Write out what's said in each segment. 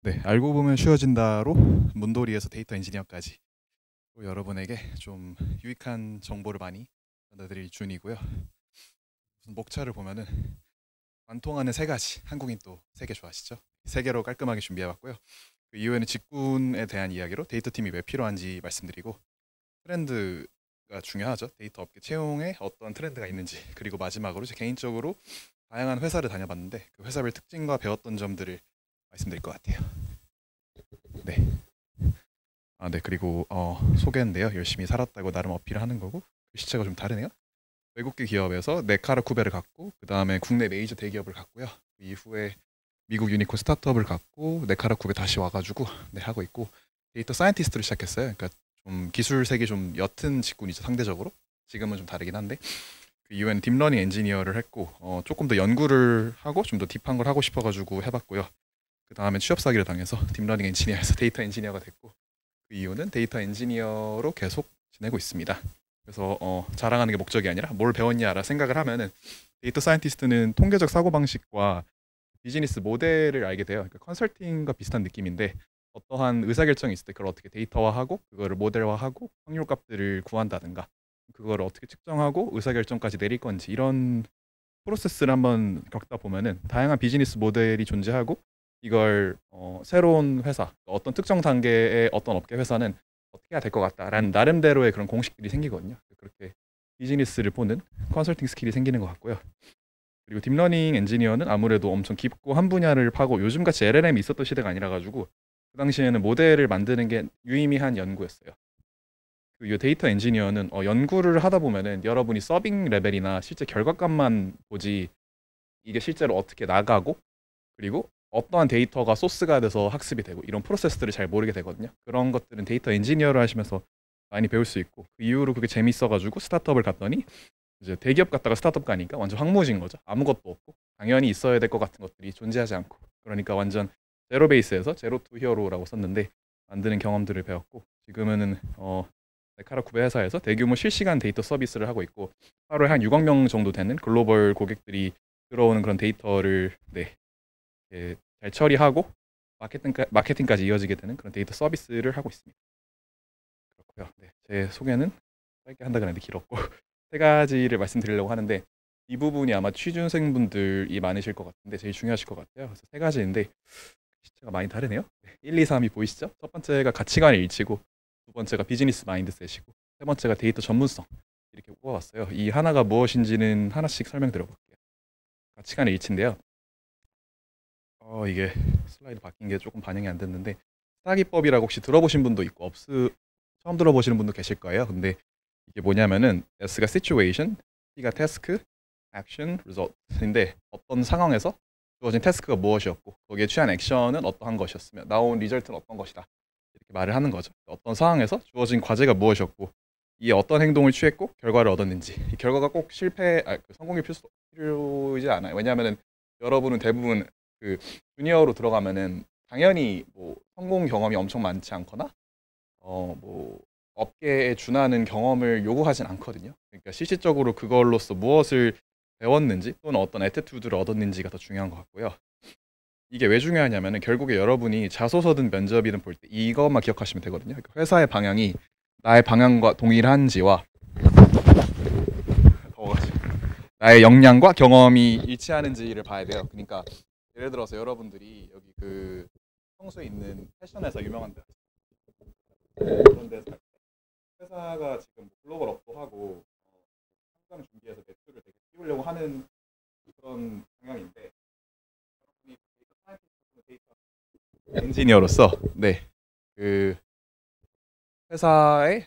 네, 알고 보면 쉬워진다로 문돌이에서 데이터 엔지니어까지 또 여러분에게 좀 유익한 정보를 많이 전달드릴 준이고요. 우선 목차를 보면은 관통하는 세 가지, 한국인 또 세 개 좋아하시죠? 세 개로 깔끔하게 준비해봤고요. 그 이후에는 직군에 대한 이야기로 데이터 팀이 왜 필요한지 말씀드리고, 트렌드가 중요하죠. 데이터 업계 채용에 어떤 트렌드가 있는지, 그리고 마지막으로 제 개인적으로 다양한 회사를 다녀봤는데 그 회사별 특징과 배웠던 점들을 말씀드릴 것 같아요. 네. 네. 그리고 소개인데요. 열심히 살았다고 나름 어필을 하는 거고, 시체가 좀 다르네요. 외국계 기업에서 네카라쿠베를 갖고, 그 다음에 국내 메이저 대기업을 갖고요. 그 이후에 미국 유니콘 스타트업을 갖고 네카라쿠베 다시 와가지고 하고 있고, 데이터 사이언티스트를 시작했어요. 그러니까 좀 기술색이 좀 옅은 직군이죠, 상대적으로. 지금은 좀 다르긴 한데, 그 이후에는 딥러닝 엔지니어를 했고, 조금 더 연구를 하고 좀 더 딥한 걸 하고 싶어가지고 해봤고요. 그 다음에 취업 사기를 당해서 딥러닝 엔지니어에서 데이터 엔지니어가 됐고, 그 이유는 데이터 엔지니어로 계속 지내고 있습니다. 그래서 자랑하는 게 목적이 아니라 뭘 배웠냐라 생각을 하면은, 데이터 사이언티스트는 통계적 사고방식과 비즈니스 모델을 알게 돼요. 그러니까 컨설팅과 비슷한 느낌인데, 어떠한 의사결정이 있을 때 그걸 어떻게 데이터화하고 그거를 모델화하고 확률값들을 구한다든가, 그거를 어떻게 측정하고 의사결정까지 내릴 건지, 이런 프로세스를 한번 겪다 보면은 다양한 비즈니스 모델이 존재하고, 이걸 새로운 회사, 어떤 특정 단계의 어떤 업계 회사는 어떻게 해야 될 것 같다라는 나름대로의 그런 공식들이 생기거든요. 그렇게 비즈니스를 보는 컨설팅 스킬이 생기는 것 같고요. 그리고 딥러닝 엔지니어는 아무래도 엄청 깊고 한 분야를 파고, 요즘같이 LLM이 있었던 시대가 아니라 가지고 그 당시에는 모델을 만드는 게 유의미한 연구였어요. 그 데이터 엔지니어는 연구를 하다 보면은 여러분이 서빙 레벨이나 실제 결과값만 보지, 이게 실제로 어떻게 나가고, 그리고 어떠한 데이터가 소스가 돼서 학습이 되고, 이런 프로세스들을 잘 모르게 되거든요. 그런 것들은 데이터 엔지니어를 하시면서 많이 배울 수 있고, 그 이후로 그게 재밌어가지고 스타트업을 갔더니, 이제 대기업 갔다가 스타트업 가니까 완전 황무지인 거죠. 아무것도 없고 당연히 있어야 될 것 같은 것들이 존재하지 않고, 그러니까 완전 제로 베이스에서 제로 투 히어로라고 썼는데 만드는 경험들을 배웠고, 지금은 네카라쿠베 회사에서 대규모 실시간 데이터 서비스를 하고 있고, 하루에 한 6억 명 정도 되는 글로벌 고객들이 들어오는 그런 데이터를 잘 처리하고 마케팅까지 이어지게 되는 그런 데이터 서비스를 하고 있습니다. 그렇고요. 네, 제 소개는 짧게 한다 그랬는데 길었고 세 가지를 말씀드리려고 하는데, 이 부분이 아마 취준생분들이 많으실 것 같은데 제일 중요하실 것 같아요. 그래서 세 가지인데 시체가 많이 다르네요. 1, 2, 3이 보이시죠? 첫 번째가 가치관의 일치고, 두 번째가 비즈니스 마인드셋이고, 세 번째가 데이터 전문성, 이렇게 뽑아봤어요. 이 하나가 무엇인지는 하나씩 설명드려볼게요. 가치관의 일치인데요. 이게 슬라이드 바뀐 게 조금 반영이 안 됐는데, 스타기법이라고 혹시 들어보신 분도 있고 처음 들어보시는 분도 계실 거예요. 근데 이게 뭐냐면은 S가 situation, T가 task, action, result인데, 어떤 상황에서 주어진 태스크가 무엇이었고 거기에 취한 액션은 어떠한 것이었으며 나온 리절트는 어떤 것이다, 이렇게 말을 하는 거죠. 어떤 상황에서 주어진 과제가 무엇이었고 이에 어떤 행동을 취했고 결과를 얻었는지, 이 결과가 꼭 성공이 필요이지 않아요. 왜냐하면은 여러분은 대부분 그 주니어로 들어가면은 당연히 뭐 성공 경험이 엄청 많지 않거나 뭐 업계에 준하는 경험을 요구하진 않거든요. 그러니까 실질적으로 그걸로써 무엇을 배웠는지 또는 어떤 애티튜드를 얻었는지가 더 중요한 것 같고요. 이게 왜 중요하냐면은 결국에 여러분이 자소서든 면접이든 볼 때 이것만 기억하시면 되거든요. 그러니까 회사의 방향이 나의 방향과 동일한지와, 더워가지고, 나의 역량과 경험이 일치하는지를 봐야 돼요. 그러니까 예를 들어서 여러분들이 여기 그 성수에 있는 패션에서 유명한 데, 그런 데서 회사가 지금 글로벌 업도 하고 상장 준비해서 매출을 되게 띄우려고 하는 그런 방향인데, 여러분이 데이터 사이언티스트, 데이터 엔지니어로서 그 회사의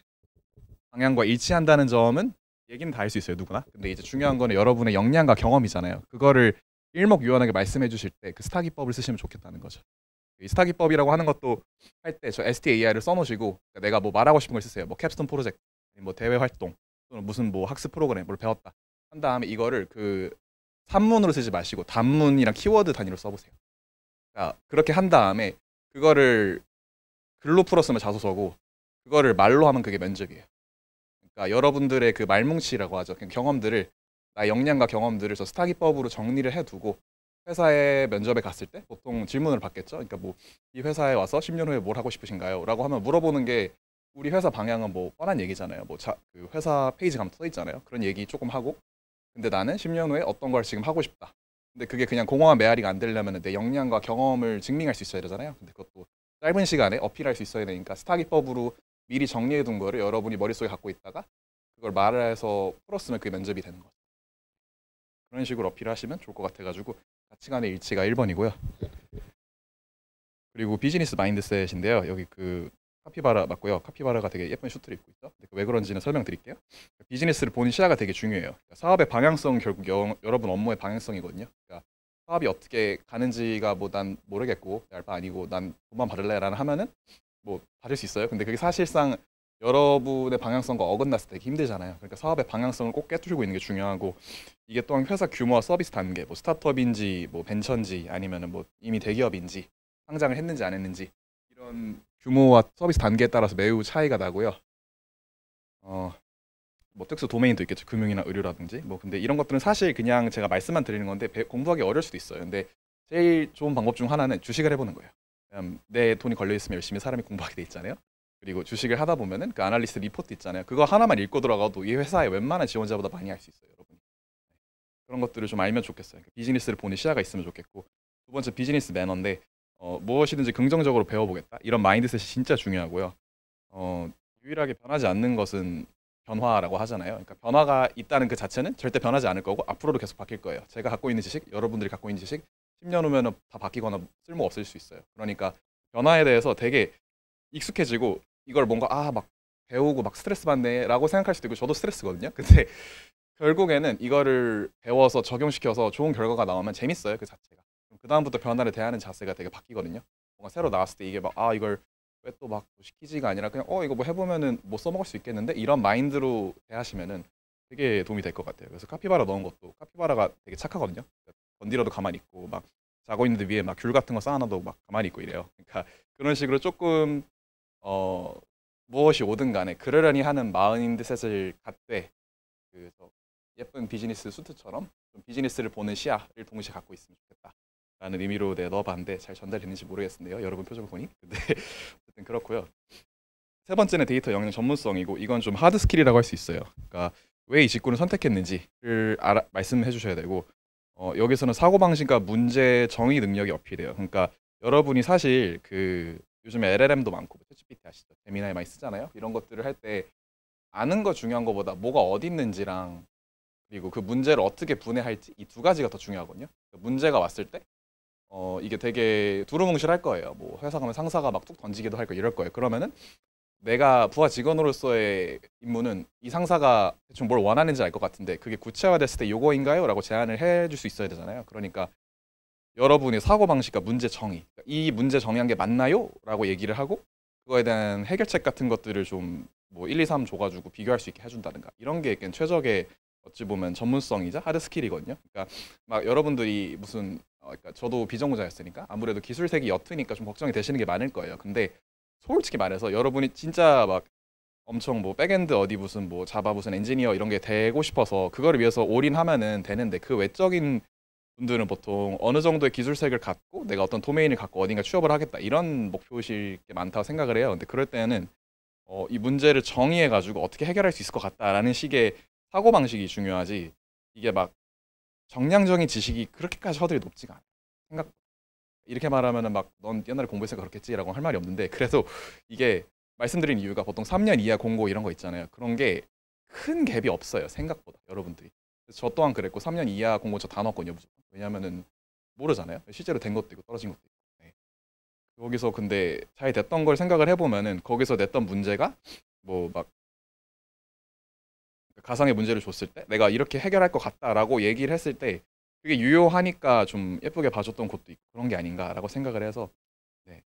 방향과 일치한다는 점은 얘기는 다 할 수 있어요, 누구나. 근데 이제 중요한 거는 여러분의 역량과 경험이잖아요. 그거를 일목요연하게 말씀해 주실 때 그 스타 기법을 쓰시면 좋겠다는 거죠. 이 스타 기법이라고 하는 것도 할 때 저 STAI를 써놓으시고, 그러니까 내가 뭐 말하고 싶은 걸 쓰세요. 뭐 캡스톤 프로젝트, 뭐 대외 활동, 또는 무슨 뭐 학습 프로그램 뭘 배웠다 한 다음에 이거를 그 산문으로 쓰지 마시고 단문이랑 키워드 단위로 써보세요. 그러니까 그렇게 한 다음에 그거를 글로 풀었으면 자소서고, 그거를 말로 하면 그게 면접이에요. 그러니까 여러분들의 그 말뭉치라고 하죠. 경험들을, 나의 역량과 경험들을 저 스타 기법으로 정리를 해두고, 회사에 면접에 갔을 때 보통 질문을 받겠죠. 그러니까 뭐 이 회사에 와서 10년 후에 뭘 하고 싶으신가요? 라고 하면 물어보는 게 우리 회사 방향은 뭐 뻔한 얘기잖아요. 그 회사 페이지 가면 써 있잖아요. 그런 얘기 조금 하고 근데 나는 10년 후에 어떤 걸 지금 하고 싶다. 근데 그게 그냥 공허한 메아리가 안 되려면 내 역량과 경험을 증명할 수 있어야 되잖아요. 근데 그것도 짧은 시간에 어필할 수 있어야 되니까 스타기법으로 미리 정리해 둔 거를 여러분이 머릿속에 갖고 있다가 그걸 말을 해서 풀었으면 그게 면접이 되는 거죠. 그런 식으로 어필하시면 좋을 것 같아가지고 가치관의 일치가 1번이고요. 그리고 비즈니스 마인드셋인데요. 여기 그 카피바라 맞고요. 카피바라가 되게 예쁜 슈트를 입고 있죠. 왜 그런지는 설명드릴게요. 비즈니스를 보는 시야가 되게 중요해요. 그러니까 사업의 방향성 결국 여러분 업무의 방향성이거든요. 그러니까 사업이 어떻게 가는지가 뭐 난 모르겠고 알 바 아니고 난 돈만 받을래라는 하면은 뭐 받을 수 있어요. 근데 그게 사실상 여러분의 방향성과 어긋났을 때 되게 힘들잖아요. 그러니까 사업의 방향성을 꼭 깨뜨리고 있는 게 중요하고 이게 또한 회사 규모와 서비스 단계, 뭐 스타트업인지 뭐 벤처인지 아니면은 뭐 이미 대기업인지 상장을 했는지 안 했는지 이런 규모와 서비스 단계에 따라서 매우 차이가 나고요. 뭐 특수 도메인도 있겠죠. 금융이나 의료라든지. 뭐 근데 이런 것들은 사실 그냥 제가 말씀만 드리는 건데 공부하기 어려울 수도 있어요. 근데 제일 좋은 방법 중 하나는 주식을 해보는 거예요. 내 돈이 걸려 있으면 열심히 사람이 공부하게 돼 있잖아요. 그리고 주식을 하다 보면은 그 아날리스트 리포트 있잖아요. 그거 하나만 읽고 들어가도 이 회사의 웬만한 지원자보다 많이 할 수 있어요, 여러분. 그런 것들을 좀 알면 좋겠어요. 그러니까 비즈니스를 보는 시야가 있으면 좋겠고 두 번째 비즈니스 매너인데 무엇이든지 긍정적으로 배워보겠다. 이런 마인드셋이 진짜 중요하고요. 유일하게 변하지 않는 것은 변화라고 하잖아요. 그러니까 변화가 있다는 그 자체는 절대 변하지 않을 거고 앞으로도 계속 바뀔 거예요. 제가 갖고 있는 지식, 여러분들이 갖고 있는 지식 10년 후면은 다 바뀌거나 쓸모 없을 수 있어요. 그러니까 변화에 대해서 되게 익숙해지고 이걸 뭔가 막 배우고 막 스트레스 받네라고 생각할 수도 있고 저도 스트레스거든요. 근데 결국에는 이거를 배워서 적용시켜서 좋은 결과가 나오면 재밌어요, 그 자체가. 그 다음부터 변화를 대하는 자세가 되게 바뀌거든요. 뭔가 새로 나왔을 때 이게 막 이걸 왜 또 막 시키지가 아니라 그냥 이거 뭐 해보면은 뭐 써먹을 수 있겠는데 이런 마인드로 대하시면은 되게 도움이 될 것 같아요. 그래서 카피바라 넣은 것도 카피바라가 되게 착하거든요. 건드려도 가만히 있고 막 자고 있는데 위에 막 귤 같은 거 쌓아놔도 막 가만히 있고 이래요. 그러니까 그런 식으로 조금 무엇이 오든 간에 그러려니 하는 마인드셋을 갖되 그래서 예쁜 비즈니스 수트처럼 좀 비즈니스를 보는 시야를 동시에 갖고 있으면 좋겠다. 라는 의미로 넣어봤는데 잘 전달됐는지 모르겠는데요. 여러분 표정 보니. 근데 어쨌든 그렇고요. 세 번째는 데이터 영역 전문성이고 이건 좀 하드 스킬이라고 할 수 있어요. 그러니까 왜 이 직군을 선택했는지를 말씀해 주셔야 되고 여기서는 사고방식과 문제 정의 능력이 어필해요. 그러니까 여러분이 사실 그 요즘에 LLM도 많고 챗GPT 아시죠? 제미나이 많이 쓰잖아요. 이런 것들을 할 때 아는 거 중요한 것보다 뭐가 어디 있는지랑 그리고 그 문제를 어떻게 분해할지 이 두 가지가 더 중요하거든요. 문제가 왔을 때 이게 되게 두루뭉실할 거예요. 뭐 회사 가면 상사가 막 툭 던지기도 할 거 이럴 거예요. 그러면은 내가 부하 직원으로서의 임무는 이 상사가 대충 뭘 원하는지 알 것 같은데 그게 구체화됐을 때 요거인가요? 라고 제안을 해줄 수 있어야 되잖아요. 그러니까 여러분의 사고방식과 문제 정의 이 문제 정의한 게 맞나요? 라고 얘기를 하고 그거에 대한 해결책 같은 것들을 좀 뭐 1, 2, 3 줘가지고 비교할 수 있게 해준다든가 이런 게 최적의 어찌 보면 전문성이자 하드 스킬이거든요. 그러니까 막 여러분들이 무슨 그러니까 저도 비전공자였으니까 아무래도 기술색이 옅으니까 좀 걱정이 되시는 게 많을 거예요. 근데 솔직히 말해서 여러분이 진짜 막 엄청 뭐 백엔드 어디 무슨 뭐 자바 무슨 엔지니어 이런 게 되고 싶어서 그거를 위해서 올인하면은 되는데 그 외적인 분들은 보통 어느 정도의 기술색을 갖고 내가 어떤 도메인을 갖고 어딘가 취업을 하겠다 이런 목표이실 게 많다고 생각을 해요. 근데 그럴 때는 이 문제를 정의해가지고 어떻게 해결할 수 있을 것 같다라는 식의 사고방식이 중요하지 이게 막 정량적인 지식이 그렇게까지 허들이 높지가 않아요. 생각 이렇게 말하면은 막 넌 옛날에 공부해서 그렇겠지라고 할 말이 없는데 그래도 이게 말씀드린 이유가 보통 3년 이하 공고 이런 거 있잖아요. 그런 게 큰 갭이 없어요. 생각보다 여러분들이. 저 또한 그랬고 3년 이하 공고 저 다 넣었거든요. 무조건. 왜냐면은 모르잖아요. 실제로 된 것도 있고 떨어진 것도 있고. 네. 거기서 근데 잘 됐던 걸 생각을 해보면은 거기서 냈던 문제가 뭐 막 가상의 문제를 줬을 때 내가 이렇게 해결할 것 같다라고 얘기를 했을 때 그게 유효하니까 좀 예쁘게 봐줬던 곳도 있고 그런 게 아닌가라고 생각을 해서 네,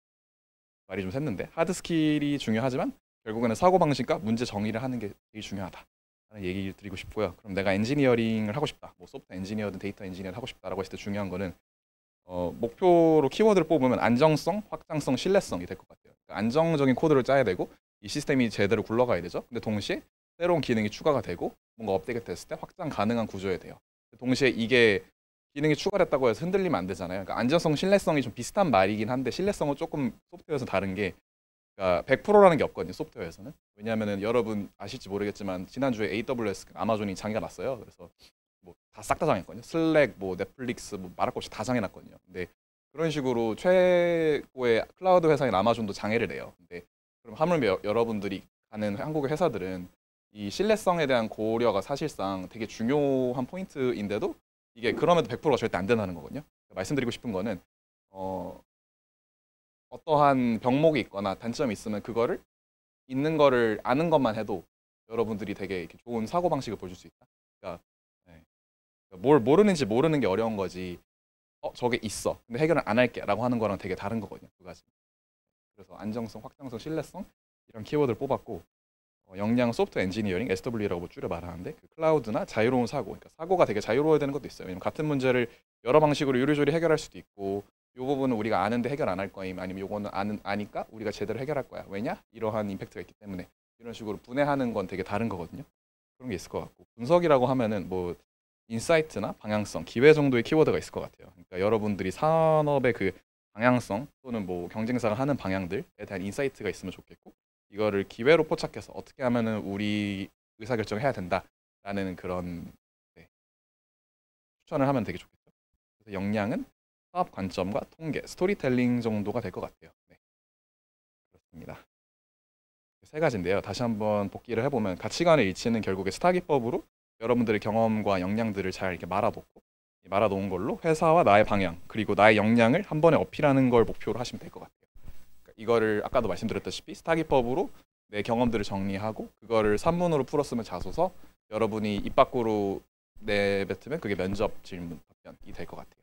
말이 좀 샜는데 하드 스킬이 중요하지만 결국에는 사고방식과 문제 정의를 하는 게 되게 중요하다 라는 얘기를 드리고 싶고요. 그럼 내가 엔지니어링을 하고 싶다 뭐 소프트 엔지니어든 데이터 엔지니어를 하고 싶다라고 했을 때 중요한 거는 목표로 키워드를 뽑으면 안정성, 확장성, 신뢰성이 될 것 같아요. 그러니까 안정적인 코드를 짜야 되고 이 시스템이 제대로 굴러가야 되죠. 근데 동시에 새로운 기능이 추가가 되고 뭔가 업데이트 됐을 때 확장 가능한 구조여야 돼요. 동시에 이게 기능이 추가됐다고 해서 흔들리면 안 되잖아요. 그러니까 안전성, 신뢰성이 좀 비슷한 말이긴 한데 신뢰성은 조금 소프트웨어에서 다른 게 그러니까 100%라는 게 없거든요. 소프트웨어에서는. 왜냐하면은 여러분 아실지 모르겠지만 지난주에 AWS 아마존이 장애가 났어요. 그래서 뭐 다 싹 다 장애했거든요. 슬랙, 뭐 넷플릭스, 뭐 말할 것 없이 다 장애났거든요. 근데 그런 식으로 최고의 클라우드 회사인 아마존도 장애를 내요. 근데 그럼 하물며 여러분들이 가는 한국의 회사들은 이 신뢰성에 대한 고려가 사실상 되게 중요한 포인트인데도 이게 그럼에도 100%가 절대 안 된다는 거거든요. 말씀드리고 싶은 거는 어떠한 병목이 있거나 단점이 있으면 그거를 있는 거를 아는 것만 해도 여러분들이 되게 이렇게 좋은 사고 방식을 보여줄 수 있다. 그러니까, 네. 뭘 모르는지 모르는 게 어려운 거지. 저게 있어. 근데 해결은 안 할게라고 하는 거랑 되게 다른 거거든요. 두 가지. 그래서 안정성, 확장성, 신뢰성 이런 키워드를 뽑았고 역량 소프트 엔지니어링 SW라고 줄여 말하는데 그 클라우드나 자유로운 사고, 그러니까 사고가 되게 자유로워야 되는 것도 있어요. 왜냐면 같은 문제를 여러 방식으로 요리조리 해결할 수도 있고 이 부분은 우리가 아는데 해결 안 할 거임 아니면 요거는 아니까 우리가 제대로 해결할 거야. 왜냐? 이러한 임팩트가 있기 때문에 이런 식으로 분해하는 건 되게 다른 거거든요. 그런 게 있을 것 같고 분석이라고 하면은 뭐 인사이트나 방향성, 기회 정도의 키워드가 있을 것 같아요. 그러니까 여러분들이 산업의 그 방향성 또는 뭐 경쟁사가 하는 방향들에 대한 인사이트가 있으면 좋겠고 이거를 기회로 포착해서 어떻게 하면은 우리 의사결정을 해야 된다라는 그런 네, 추천을 하면 되게 좋겠죠. 그래서 역량은 사업 관점과 통계, 스토리텔링 정도가 될 것 같아요. 네, 그렇습니다. 세 가지인데요. 다시 한번 복기를 해보면 가치관의 일치는 결국에 스타기법으로 여러분들의 경험과 역량들을 잘 이렇게 말아놓은 걸로 회사와 나의 방향 그리고 나의 역량을 한 번에 어필하는 걸 목표로 하시면 될 것 같아요. 그러니까 이거를 아까도 말씀드렸다시피 스타기법으로 내 경험들을 정리하고 그거를 산문으로 풀었으면 자소서 여러분이 입 밖으로 내뱉으면 그게 면접 질문 답변이 될 것 같아요.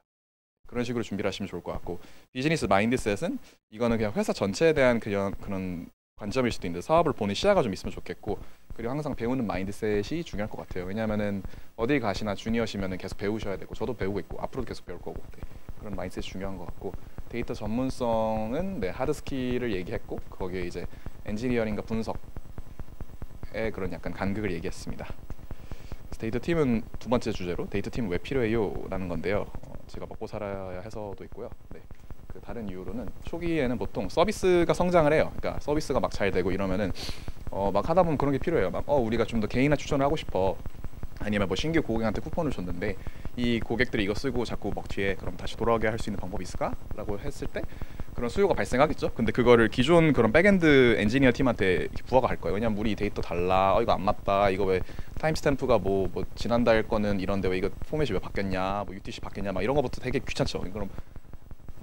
그런 식으로 준비를 하시면 좋을 것 같고 비즈니스 마인드셋은 이거는 그냥 회사 전체에 대한 그런 관점일 수도 있는데 사업을 보는 시야가 좀 있으면 좋겠고 그리고 항상 배우는 마인드셋이 중요할 것 같아요. 왜냐하면은 어딜 가시나 주니어시면은 계속 배우셔야 되고 저도 배우고 있고 앞으로도 계속 배울 거고 네. 그런 마인드셋이 중요한 것 같고 데이터 전문성은 네, 하드 스킬을 얘기했고 거기에 이제 엔지니어링과 분석의 그런 약간 간극을 얘기했습니다. 데이터 팀은 두 번째 주제로 데이터 팀은 왜 필요해요? 라는 건데요. 제가 먹고 살아야 해서도 있고요. 네. 그 다른 이유로는 초기에는 보통 서비스가 성장을 해요. 그러니까 서비스가 막 잘 되고 이러면은 막 하다 보면 그런 게 필요해요. 막 우리가 좀 더 개인화 추천을 하고 싶어. 아니면 뭐 신규 고객한테 쿠폰을 줬는데 이 고객들이 이거 쓰고 자꾸 막 뒤에 그럼 다시 돌아오게 할 수 있는 방법이 있을까? 라고 했을 때 그런 수요가 발생하겠죠. 근데 그거를 기존 그런 백엔드 엔지니어 팀한테 부하가 갈 거예요. 왜냐면 우리 데이터 달라. 이거 안 맞다. 이거 왜 타임스탬프가 뭐 지난달 거는 이런데 왜 이거 포맷이 왜 바뀌었냐? 뭐 UTC 바뀌었냐? 막 이런 거부터 되게 귀찮죠. 그럼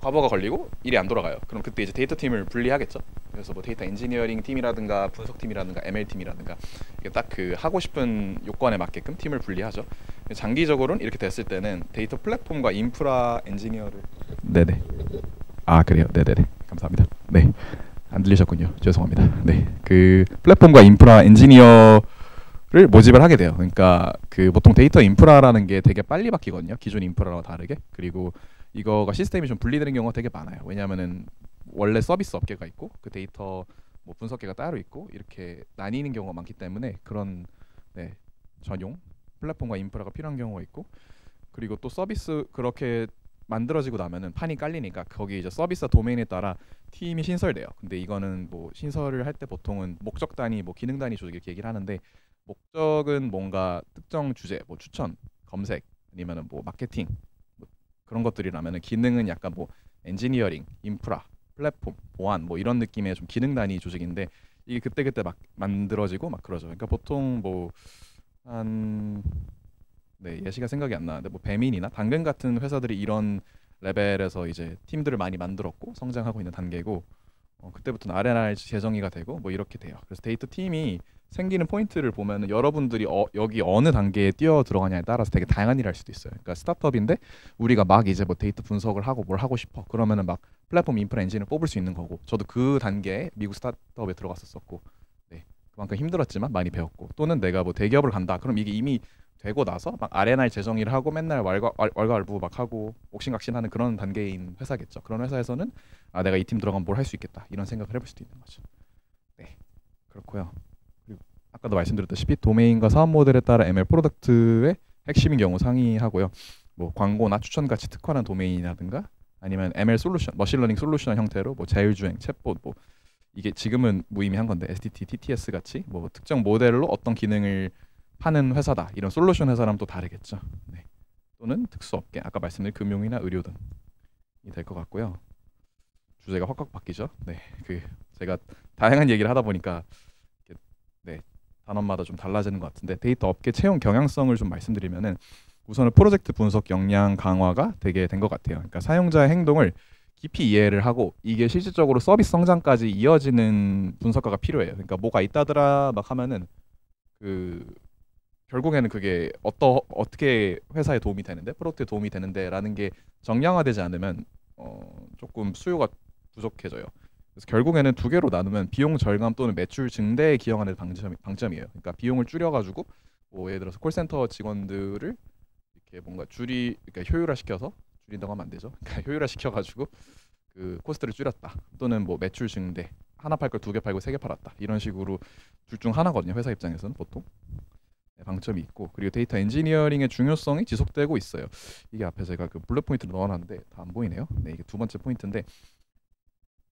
과부하가 걸리고 일이 안 돌아가요. 그럼 그때 이제 데이터 팀을 분리하겠죠. 그래서 뭐 데이터 엔지니어링 팀이라든가 분석 팀이라든가 ML 팀이라든가 이게 딱 그 하고 싶은 요건에 맞게끔 팀을 분리하죠. 장기적으로는 이렇게 됐을 때는 데이터 플랫폼과 인프라 엔지니어를 네네. 아 그래요. 네네네. 감사합니다. 네. 안 들리셨군요. 죄송합니다. 네. 그 플랫폼과 인프라 엔지니어를 모집을 하게 돼요. 그러니까 그 보통 데이터 인프라라는 게 되게 빨리 바뀌거든요. 기존 인프라와 다르게. 그리고 이거가 시스템이 좀 분리되는 경우가 되게 많아요. 왜냐하면은 원래 서비스 업계가 있고 그 데이터 뭐 분석계가 따로 있고 이렇게 나뉘는 경우가 많기 때문에 그런 네, 전용 플랫폼과 인프라가 필요한 경우가 있고 그리고 또 서비스 그렇게 만들어지고 나면은 판이 깔리니까 거기 이제 서비스 도메인에 따라 팀이 신설돼요. 근데 이거는 뭐 신설을 할 때 보통은 목적 단위, 뭐 기능 단위 조직 이렇게 얘기를 하는데 목적은 뭔가 특정 주제, 뭐 추천, 검색 아니면은 뭐 마케팅 뭐 그런 것들이라면은 기능은 약간 뭐 엔지니어링, 인프라, 플랫폼, 보안 뭐 이런 느낌의 좀 기능 단위 조직인데 이게 그때그때 막 만들어지고 막 그러죠. 그러니까 보통 뭐 한 네, 예시가 생각이 안 나는데 뭐 배민이나 당근 같은 회사들이 이런 레벨에서 이제 팀들을 많이 만들었고 성장하고 있는 단계고 그때부터는 R&R 재정의가 되고 뭐 이렇게 돼요. 그래서 데이터 팀이 생기는 포인트를 보면은 여러분들이 여기 어느 단계에 뛰어 들어가냐에 따라서 되게 다양한 일을 할 수도 있어요. 그러니까 스타트업인데 우리가 막 이제 뭐 데이터 분석을 하고 뭘 하고 싶어 그러면은 막 플랫폼 인프라 엔진을 뽑을 수 있는 거고 저도 그 단계에 미국 스타트업에 들어갔었었고 네, 그만큼 힘들었지만 많이 배웠고 또는 내가 뭐 대기업을 간다 그럼 이게 이미 되고 나서 막 R&R 재정의를 하고 맨날 왈가왈부 막 하고 옥신각신하는 그런 단계인 회사겠죠. 그런 회사에서는 아 내가 이 팀 들어가면 뭘 할 수 있겠다 이런 생각을 해볼 수도 있는 거죠. 네, 그렇고요. 그리고 아까도 말씀드렸다시피 도메인과 사업 모델에 따라 ML 프로덕트의 핵심인 경우 상이하고요. 뭐 광고나 추천 가치 특화한 도메인이라든가 아니면 ML 솔루션, 머신러닝 솔루션 형태로 뭐 자율주행, 챗봇 뭐 이게 지금은 무의미한 건데 STT, TTS 같이 뭐 특정 모델로 어떤 기능을 파는 회사다 이런 솔루션 회사랑 또 다르겠죠. 네. 또는 특수업계 아까 말씀드린 금융이나 의료 등이 될 것 같고요. 주제가 확확 바뀌죠. 네, 그 제가 다양한 얘기를 하다 보니까 네 단원마다 좀 달라지는 것 같은데 데이터 업계 채용 경향성을 좀 말씀드리면은 우선은 프로젝트 분석 역량 강화가 되게 된 것 같아요. 그러니까 사용자의 행동을 깊이 이해를 하고 이게 실질적으로 서비스 성장까지 이어지는 분석가가 필요해요. 그러니까 뭐가 있다더라 막 하면은 그 결국에는 그게 어떻게 회사에 도움이 되는데 프로덕트에 도움이 되는데라는 게 정량화되지 않으면 조금 수요가 부족해져요. 그래서 결국에는 두 개로 나누면 비용 절감 또는 매출 증대에 기여하는 방점이에요. 그러니까 비용을 줄여가지고 뭐 예를 들어서 콜센터 직원들을 이렇게 뭔가 그러니까 효율화시켜서 줄인다고 하면 안 되죠. 그러니까 효율화시켜가지고 그 코스트를 줄였다. 또는 뭐 매출 증대 하나 팔 걸 두 개 팔고 세 개 팔았다. 이런 식으로 둘 중 하나거든요. 회사 입장에서는 보통. 방점이 있고 그리고 데이터 엔지니어링의 중요성이 지속되고 있어요. 이게 앞에 제가 그 블랙 포인트를 넣어놨는데 다 안 보이네요. 네, 이게 두 번째 포인트인데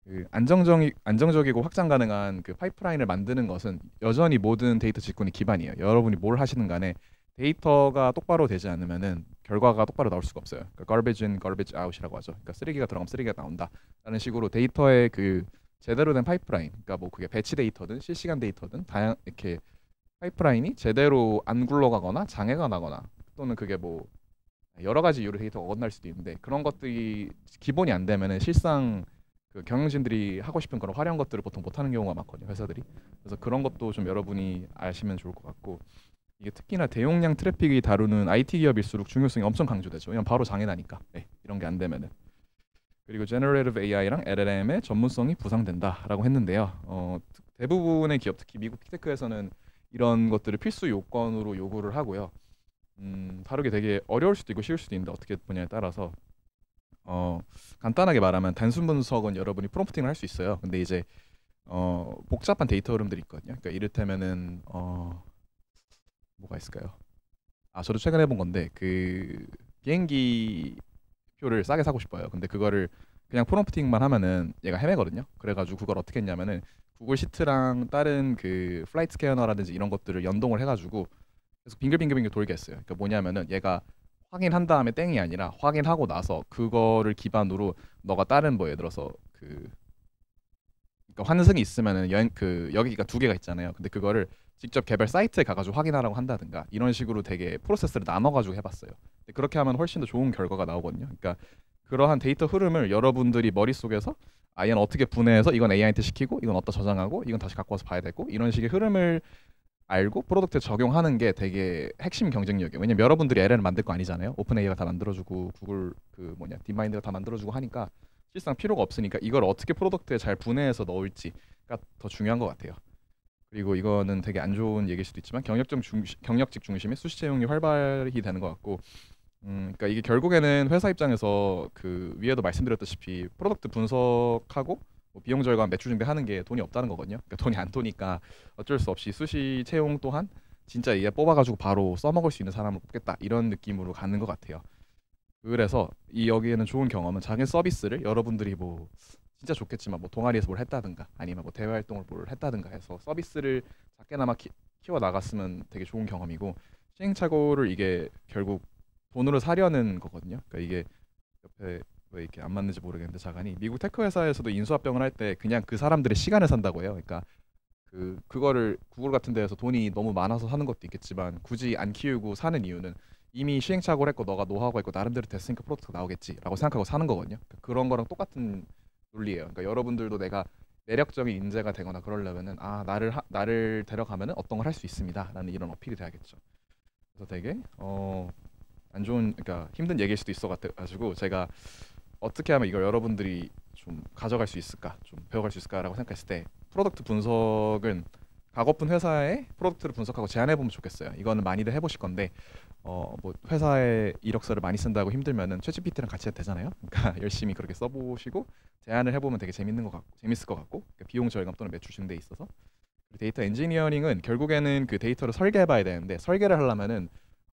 그 안정적이고 확장 가능한 그 파이프라인을 만드는 것은 여전히 모든 데이터 직군이 기반이에요. 여러분이 뭘 하시는 간에 데이터가 똑바로 되지 않으면은 결과가 똑바로 나올 수가 없어요. 그러니까 garbage in, garbage out이라고 하죠. 그러니까 쓰레기가 들어가면 쓰레기가 나온다라는 식으로 데이터의 그 제대로 된 파이프라인, 그러니까 뭐 그게 배치 데이터든 실시간 데이터든 다양 이렇게 파이프라인이 제대로 안 굴러가거나 장애가 나거나 또는 그게 뭐 여러 가지 이유로 데이터가 어긋날 수도 있는데 그런 것들이 기본이 안 되면은 실상 그 경영진들이 하고 싶은 그런 화려한 것들을 보통 못하는 경우가 많거든요, 회사들이. 그래서 그런 것도 좀 여러분이 아시면 좋을 것 같고 이게 특히나 대용량 트래픽이 다루는 IT 기업일수록 중요성이 엄청 강조되죠. 왜냐면 바로 장애 나니까. 네, 이런 게 안 되면은. 그리고 Generative AI랑 LLM의 전문성이 부상된다라고 했는데요. 대부분의 기업, 특히 미국 빅테크에서는 이런 것들을 필수 요건으로 요구를 하고요. 다루기 되게 어려울 수도 있고 쉬울 수도 있는데 어떻게 보냐에 따라서 간단하게 말하면 단순 분석은 여러분이 프롬프팅을 할 수 있어요. 근데 이제 복잡한 데이터 흐름들이 있거든요. 그러니까 이를테면은 뭐가 있을까요? 저도 최근에 해본 건데 그 비행기 표를 싸게 사고 싶어요. 근데 그거를 그냥 프롬프팅만 하면은 얘가 헤매거든요. 그래가지고 그걸 어떻게 했냐면은 구글 시트랑 다른 그 플라이트 스캐너라든지 이런 것들을 연동을 해가지고 계속 빙글빙글빙글 돌게 했어요. 그러니까 뭐냐면은 얘가 확인한 다음에 땡이 아니라 확인하고 나서 그거를 기반으로 너가 다른 뭐 예를 들어서 그 그러니까 환승이 있으면은 여기가 두 개가 있잖아요. 근데 그거를 직접 개별 사이트에 가가지고 확인하라고 한다든가 이런 식으로 되게 프로세스를 나눠가지고 해봤어요. 근데 그렇게 하면 훨씬 더 좋은 결과가 나오거든요. 그러니까 그러한 데이터 흐름을 여러분들이 머릿속에서 얘는 어떻게 분해해서 이건 AI한테 시키고 이건 어디다 저장하고 이건 다시 갖고 와서 봐야 되고 이런 식의 흐름을 알고 프로덕트에 적용하는 게 되게 핵심 경쟁력이에요. 왜냐면 여러분들이 LLM 만들 거 아니잖아요. 오픈 AI가 다 만들어주고 구글 그 뭐냐 딥마인드가 다 만들어주고 하니까 실상 필요가 없으니까 이걸 어떻게 프로덕트에 잘 분해해서 넣을지가 더 중요한 것 같아요. 그리고 이거는 되게 안 좋은 얘기일 수도 있지만 경력직 중심의 수시 채용이 활발히 되는 것 같고 그러니까 이게 결국에는 회사 입장에서 그 위에도 말씀드렸다시피 프로덕트 분석하고 뭐 비용 절감, 매출 증대하는 게 돈이 없다는 거거든요. 그러니까 돈이 안 도니까 어쩔 수 없이 수시 채용 또한 진짜 얘 뽑아가지고 바로 써먹을 수 있는 사람을 뽑겠다 이런 느낌으로 가는 것 같아요. 그래서 여기에는 좋은 경험은 자기 서비스를 여러분들이 뭐 진짜 좋겠지만 뭐 동아리에서 뭘 했다든가 아니면 뭐 대외 활동을 뭘 했다든가 해서 서비스를 작게나마 키워 나갔으면 되게 좋은 경험이고 시행착오를 이게 결국 돈으로 사려는 거거든요. 그러니까 이게 옆에 왜 이렇게 안 맞는지 모르겠는데 자간이 미국 테크 회사에서도 인수합병을 할 때 그냥 그 사람들의 시간을 산다고 해요. 그러니까 그거를 구글 같은 데에서 돈이 너무 많아서 사는 것도 있겠지만 굳이 안 키우고 사는 이유는 이미 시행착오를 했고 너가 노하우가 있고 나름대로 됐으니까 프로덕트가 나오겠지라고 생각하고 사는 거거든요. 그러니까 그런 거랑 똑같은 논리예요. 그러니까 여러분들도 내가 매력적인 인재가 되거나 그러려면은 나를 데려가면은 어떤 걸 할 수 있습니다라는 이런 어필이 돼야겠죠. 그래서 되게 안 좋은 그러니까 힘든 얘기일 수도 있어 가지고 제가 어떻게 하면 이걸 여러분들이 좀 가져갈 수 있을까, 좀 배워갈 수 있을까라고 생각했을 때 프로덕트 분석은 가고픈 회사의 프로덕트를 분석하고 제안해 보면 좋겠어요. 이거는 많이들 해보실 건데 뭐 회사에 이력서를 많이 쓴다고 힘들면은 챗GPT랑 같이 해도 되잖아요. 그러니까 열심히 그렇게 써보시고 제안을 해보면 되게 재밌을 것 같고 그러니까 비용 절감 또는 매출 증대에 있어서 데이터 엔지니어링은 결국에는 그 데이터를 설계해봐야 되는데 설계를 하려면은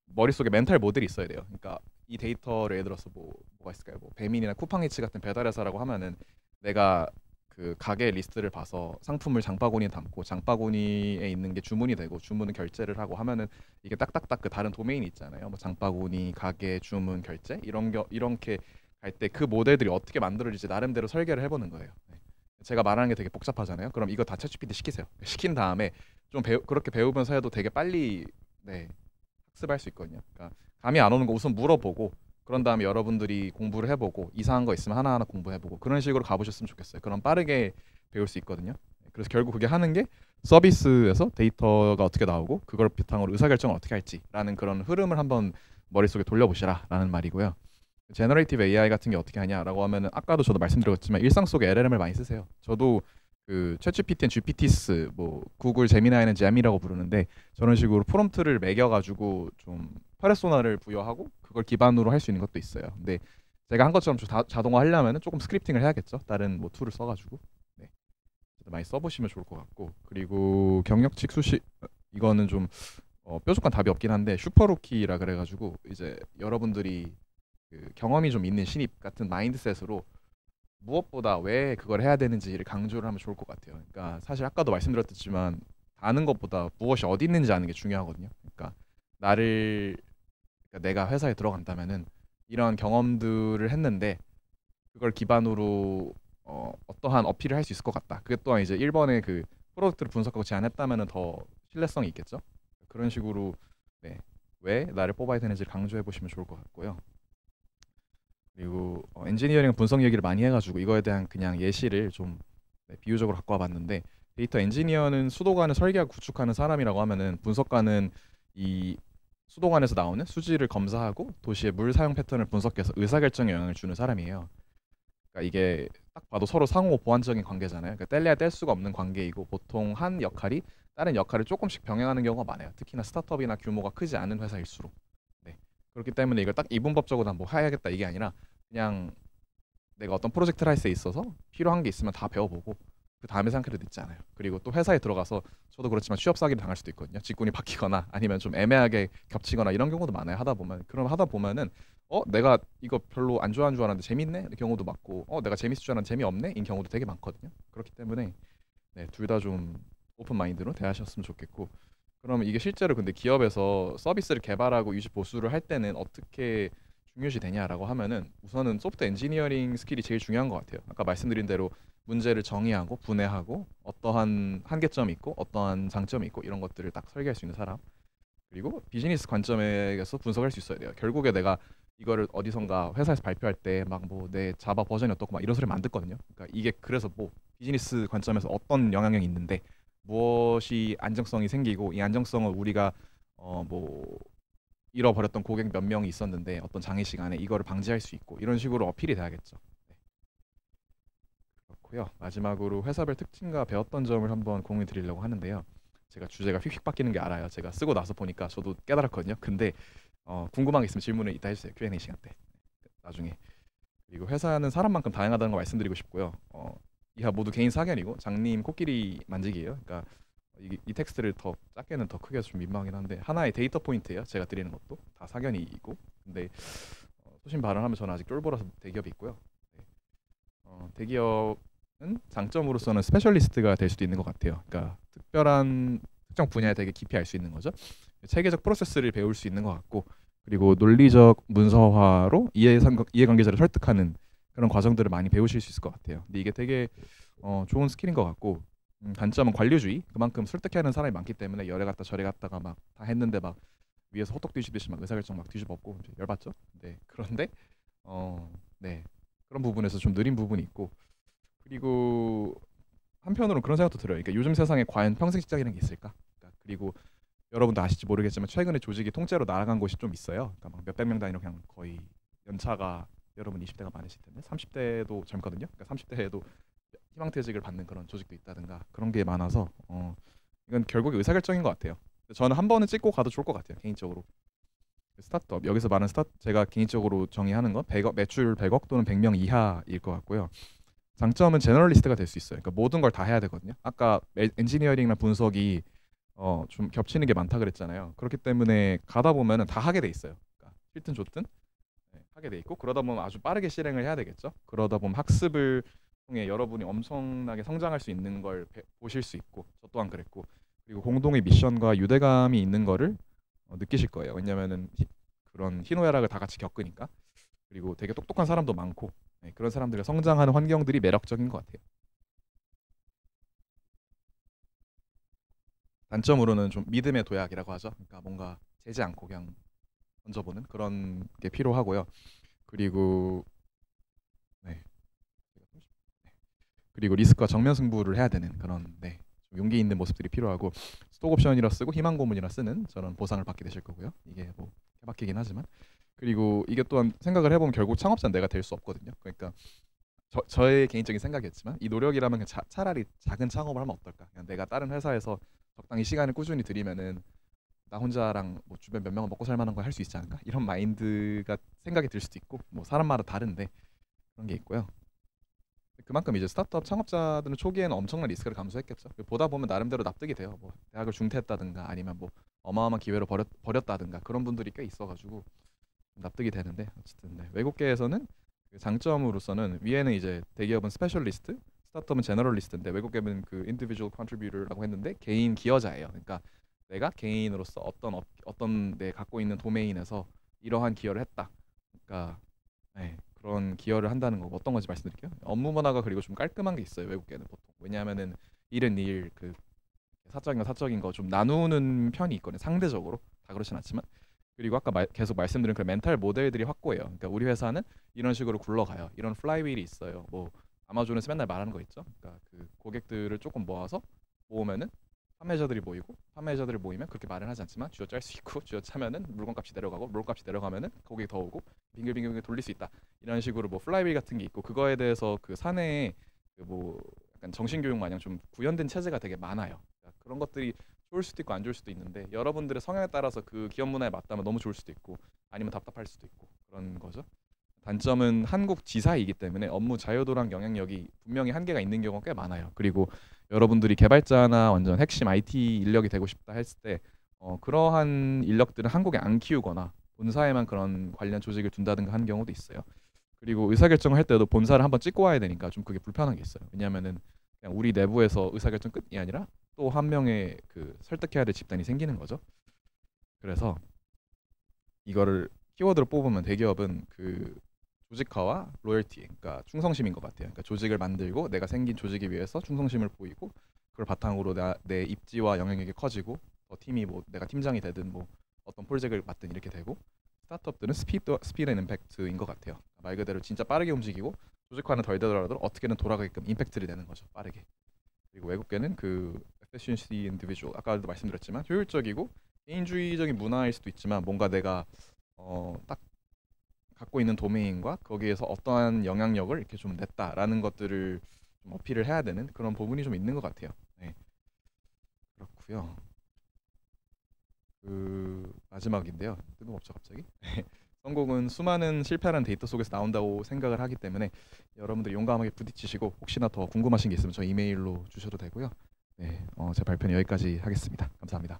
머릿속에 멘탈 모델이 있어야 돼요. 그러니까 이 데이터를 예를 들어서 뭐가 있을까요? 뭐 배민이나 쿠팡이츠 같은 배달회사라고 하면은 내가 그 가게 리스트를 봐서 상품을 장바구니에 담고 장바구니에 있는 게 주문이 되고 주문은 결제를 하고 하면은 이게 딱딱딱 그 다른 도메인이 있잖아요. 뭐 장바구니, 가게, 주문, 결제 이렇게 갈 때 그 모델들이 어떻게 만들어질지 나름대로 설계를 해보는 거예요. 네. 제가 말하는 게 되게 복잡하잖아요. 그럼 이거 다 챗GPT 시키세요. 시킨 다음에 좀 그렇게 배우면서 해도 되게 빨리 네, 학습할 수 있거든요. 그러니까 감이 안 오는 거 우선 물어보고 그런 다음에 여러분들이 공부를 해보고 이상한 거 있으면 하나하나 공부해보고 그런 식으로 가보셨으면 좋겠어요. 그럼 빠르게 배울 수 있거든요. 그래서 결국 그게 하는 게 서비스에서 데이터가 어떻게 나오고 그걸 바탕으로 의사결정을 어떻게 할지라는 그런 흐름을 한번 머릿속에 돌려보시라라는 말이고요. 제너레이티브 AI 같은 게 어떻게 하냐라고 하면은 아까도 저도 말씀드렸지만 일상 속에 LLM을 많이 쓰세요. 저도 그 챗GPT는 GPTs, 뭐 구글 제미나이는 잼이라고 부르는데 저런 식으로 프롬프트를 매겨가지고 좀 퍼레소나를 부여하고 그걸 기반으로 할 수 있는 것도 있어요. 근데 제가 한 것처럼 자동화 하려면 조금 스크립팅을 해야겠죠. 다른 뭐 툴을 써가지고 네. 많이 써보시면 좋을 것 같고 그리고 경력직 수시 이거는 좀 뾰족한 답이 없긴 한데 슈퍼루키라 그래가지고 이제 여러분들이 그 경험이 좀 있는 신입 같은 마인드셋으로 무엇보다 왜 그걸 해야 되는지를 강조를 하면 좋을 것 같아요. 그러니까 사실 아까도 말씀드렸지만 아는 것보다 무엇이 어디 있는지 아는 게 중요하거든요. 그러니까 나를 그러니까 내가 회사에 들어간다면은 이런 경험들을 했는데 그걸 기반으로 어떠한 어필을 할 수 있을 것 같다. 그게 또한 이제 1번의 그 프로덕트를 분석하고 제안했다면은 더 신뢰성이 있겠죠. 그런 식으로 네, 왜 나를 뽑아야 되는지를 강조해 보시면 좋을 것 같고요. 그리고 엔지니어링 분석 얘기를 많이 해가지고 이거에 대한 그냥 예시를 좀 네, 비유적으로 갖고 와봤는데 데이터 엔지니어는 수도관을 설계하고 구축하는 사람이라고 하면은 분석가는 이 수도관에서 나오는 수질을 검사하고 도시의 물 사용 패턴을 분석해서 의사결정에 영향을 주는 사람이에요. 그러니까 이게 딱 봐도 서로 상호 보완적인 관계잖아요. 그러니까 뗄래야 뗄 수가 없는 관계이고 보통 한 역할이 다른 역할을 조금씩 병행하는 경우가 많아요. 특히나 스타트업이나 규모가 크지 않은 회사일수록. 네. 그렇기 때문에 이걸 딱 이분법적으로 뭐 해야겠다 이게 아니라 그냥 내가 어떤 프로젝트를 할 때 있어서 필요한 게 있으면 다 배워보고 그 다음에 생각해도 늦지 않아요. 그리고 또 회사에 들어가서 저도 그렇지만 취업 사기를 당할 수도 있거든요. 직군이 바뀌거나 아니면 좀 애매하게 겹치거나 이런 경우도 많아요. 하다 보면 그럼 하다 보면은 내가 이거 별로 안 좋아하는 줄 알았는데 재밌네 이런 경우도 많고 내가 재밌을 줄 알았는데 재미없네 이 경우도 되게 많거든요. 그렇기 때문에 네, 둘 다 좀 오픈 마인드로 대하셨으면 좋겠고 그러면 이게 실제로 근데 기업에서 서비스를 개발하고 유지 보수를 할 때는 어떻게 중요시 되냐라고 하면은 우선은 소프트 엔지니어링 스킬이 제일 중요한 것 같아요. 아까 말씀드린 대로 문제를 정의하고 분해하고 어떠한 한계점이 있고 어떠한 장점이 있고 이런 것들을 딱 설계할 수 있는 사람 그리고 비즈니스 관점에서 분석할 수 있어야 돼요. 결국에 내가 이거를 어디선가 회사에서 발표할 때 막 뭐 내 자바 버전이 어떻고 막 이런 소리 안 듣거든요. 그러니까 이게 그래서 뭐 비즈니스 관점에서 어떤 영향력이 있는데 무엇이 안정성이 생기고 이 안정성을 우리가 뭐 잃어버렸던 고객 몇 명이 있었는데 어떤 장애 시간에 이거를 방지할 수 있고 이런 식으로 어필이 돼야겠죠. 네. 그렇고요. 마지막으로 회사별 특징과 배웠던 점을 한번 공유해 드리려고 하는데요. 제가 주제가 휙휙 바뀌는 게 알아요. 제가 쓰고 나서 보니까 저도 깨달았거든요. 근데 궁금한 게 있으면 질문을 이따 해주세요. Q&A 시간 때 나중에. 그리고 회사는 사람만큼 다양하다는 거 말씀드리고 싶고요. 이하 모두 개인 사견이고 장님 코끼리 만지기예요. 그러니까 이 텍스트를 더 작게는 더 크게 해서 좀 민망하긴 한데 하나의 데이터 포인트예요. 제가 드리는 것도 다 사견이고 근데 소신 발언하면 저는 아직 쫄보라서 대기업이 있고요. 네. 대기업은 장점으로서는 스페셜리스트가 될 수도 있는 것 같아요. 그러니까 특별한 특정 분야에 되게 깊이 알 수 있는 거죠. 체계적 프로세스를 배울 수 있는 것 같고 그리고 논리적 문서화로 이해관계자를 설득하는 그런 과정들을 많이 배우실 수 있을 것 같아요. 근데 이게 되게 좋은 스킬인 것 같고 단점은 관료주의. 그만큼 설득하는 사람이 많기 때문에 열에 갔다 저래 갔다가 막 다 했는데 막 위에서 호떡 뒤집듯이 막 의사결정 막 뒤집었고 열받죠. 네. 그런데 네 그런 부분에서 좀 느린 부분이 있고 그리고 한편으로는 그런 생각도 들어요. 그러니까 요즘 세상에 과연 평생 직장이라는 게 있을까? 그러니까 그리고 여러분도 아실지 모르겠지만 최근에 조직이 통째로 날아간 곳이 좀 있어요. 그러니까 막 몇백 명 단위로 그냥 거의 연차가 여러분 20대가 많으실 텐데 30대도 젊거든요. 그러니까 30대에도 희망퇴직을 받는 그런 조직도 있다든가 그런 게 많아서 이건 결국에 의사결정인 것 같아요. 저는 한 번은 찍고 가도 좋을 것 같아요. 개인적으로. 스타트업 여기서 말하는 제가 개인적으로 정의하는 건 100억, 매출 100억 또는 100명 이하일 것 같고요. 장점은 제너럴리스트가 될 수 있어요. 그러니까 모든 걸 다 해야 되거든요. 아까 엔지니어링이나 분석이 좀 겹치는 게 많다 그랬잖아요. 그렇기 때문에 가다 보면은 다 하게 돼 있어요. 그러니까 싫든 좋든 하게 돼 있고 그러다 보면 아주 빠르게 실행을 해야 되겠죠. 그러다 보면 학습을 통해 여러분이 엄청나게 성장할 수 있는 걸 보실 수 있고 저 또한 그랬고 그리고 공동의 미션과 유대감이 있는 거를 느끼실 거예요. 왜냐면은 그런 희노애락을 다 같이 겪으니까 그리고 되게 똑똑한 사람도 많고 네, 그런 사람들이 성장하는 환경들이 매력적인 것 같아요. 단점으로는 좀 믿음의 도약이라고 하죠. 그러니까 뭔가 재지 않고 그냥 던져보는 그런 게 필요하고요. 그리고 네. 그리고 리스크와 정면 승부를 해야 되는 그런 네. 좀 용기 있는 모습들이 필요하고 스톡 옵션이라 쓰고 희망 고문이라 쓰는 저런 보상을 받게 되실 거고요. 이게 뭐 케바케긴 하지만 그리고 이게 또한 생각을 해보면 결국 창업자는 내가 될 수 없거든요. 그러니까 저의 개인적인 생각이었지만 이 노력이라면 그냥 차라리 작은 창업을 하면 어떨까? 그냥 내가 다른 회사에서 적당히 시간을 꾸준히 들이면은 나 혼자랑 뭐 주변 몇 명은 먹고 살 만한 걸 할 수 있지 않을까? 이런 마인드가 생각이 들 수도 있고 뭐 사람마다 다른데 그런 게 있고요. 그만큼 이제 스타트업 창업자들은 초기에는 엄청난 리스크를 감수했겠죠. 보다 보면 나름대로 납득이 돼요. 뭐 대학을 중퇴했다든가 아니면 뭐 어마어마한 기회를 버렸다든가 그런 분들이 꽤 있어가지고 납득이 되는데 어쨌든 네. 외국계에서는 그 장점으로서는 위에는 이제 대기업은 스페셜리스트, 스타트업은 제너럴리스트인데 외국계는 그 인디비주얼 컨트리뷰터라고 했는데 개인 기여자예요. 그러니까 내가 개인으로서 어떤 내 갖고 있는 도메인에서 이러한 기여를 했다. 그러니까 네, 그런 기여를 한다는 거 어떤 건지 말씀드릴게요. 업무 문화가 그리고 좀 깔끔한 게 있어요. 외국계는 보통. 왜냐하면은 일은 일, 그 사적인 거 사적인 거 좀 나누는 편이 있거든요. 상대적으로 다 그렇진 않지만. 그리고 아까 계속 말씀드린 그 멘탈 모델들이 확고해요. 그러니까 우리 회사는 이런 식으로 굴러가요. 이런 플라이휠이 있어요. 뭐 아마존에서 맨날 말하는 거 있죠. 그러니까 그 고객들을 조금 모아서 모으면은 판매자들이 모이고 판매자들이 모이면 그렇게 말은 하지 않지만 쥐어 짤 수 있고 쥐어 차면은 물건값이 내려가고 물건값이 내려가면은 고객이 더 오고 빙글빙글 돌릴 수 있다. 이런 식으로 뭐 플라이휠 같은 게 있고 그거에 대해서 그 사내에 그뭐 약간 정신교육 마냥 좀 구현된 체제가 되게 많아요. 그러니까 그런 것들이 좋을 수도 있고 안 좋을 수도 있는데 여러분들의 성향에 따라서 그 기업 문화에 맞다면 너무 좋을 수도 있고 아니면 답답할 수도 있고 그런 거죠. 단점은 한국 지사이기 때문에 업무 자유도랑 영향력이 분명히 한계가 있는 경우가 꽤 많아요. 그리고 여러분들이 개발자나 완전 핵심 IT 인력이 되고 싶다 했을 때 그러한 인력들은 한국에 안 키우거나 본사에만 그런 관련 조직을 둔다든가 하는 경우도 있어요. 그리고 의사결정을 할 때도 본사를 한번 찍고 와야 되니까 좀 그게 불편한 게 있어요. 왜냐하면은 그냥 우리 내부에서 의사결정 끝이 아니라 또 한 명의 그 설득해야 될 집단이 생기는 거죠. 그래서 이거를 키워드로 뽑으면 대기업은 그 조직화와 로열티, 그러니까 충성심인 것 같아요. 그러니까 조직을 만들고 내가 생긴 조직에 위해서 충성심을 보이고 그걸 바탕으로 내 입지와 영향력이 커지고 팀이 뭐 내가 팀장이 되든 뭐 어떤 프로젝트를 맡든 이렇게 되고 스타트업들은 스피드 앤 임팩트인 것 같아요. 말 그대로 진짜 빠르게 움직이고 조직화는 덜 되더라도 어떻게든 돌아가게끔 임팩트를 내는 거죠. 빠르게. 그리고 외국계는 그 efficiency individual 아까도 말씀드렸지만 효율적이고 개인주의적인 문화일 수도 있지만 뭔가 내가 딱 갖고 있는 도메인과 거기에서 어떠한 영향력을 이렇게 좀 냈다라는 것들을 좀 어필을 해야 되는 그런 부분이 좀 있는 것 같아요. 네. 그렇고요. 그 마지막인데요. 뜬금없죠 갑자기. 성공은 수많은 실패하는 데이터 속에서 나온다고 생각을 하기 때문에 여러분들 용감하게 부딪히시고 혹시나 더 궁금하신 게 있으면 저 이메일로 주셔도 되고요. 네, 제 발표는 여기까지 하겠습니다. 감사합니다.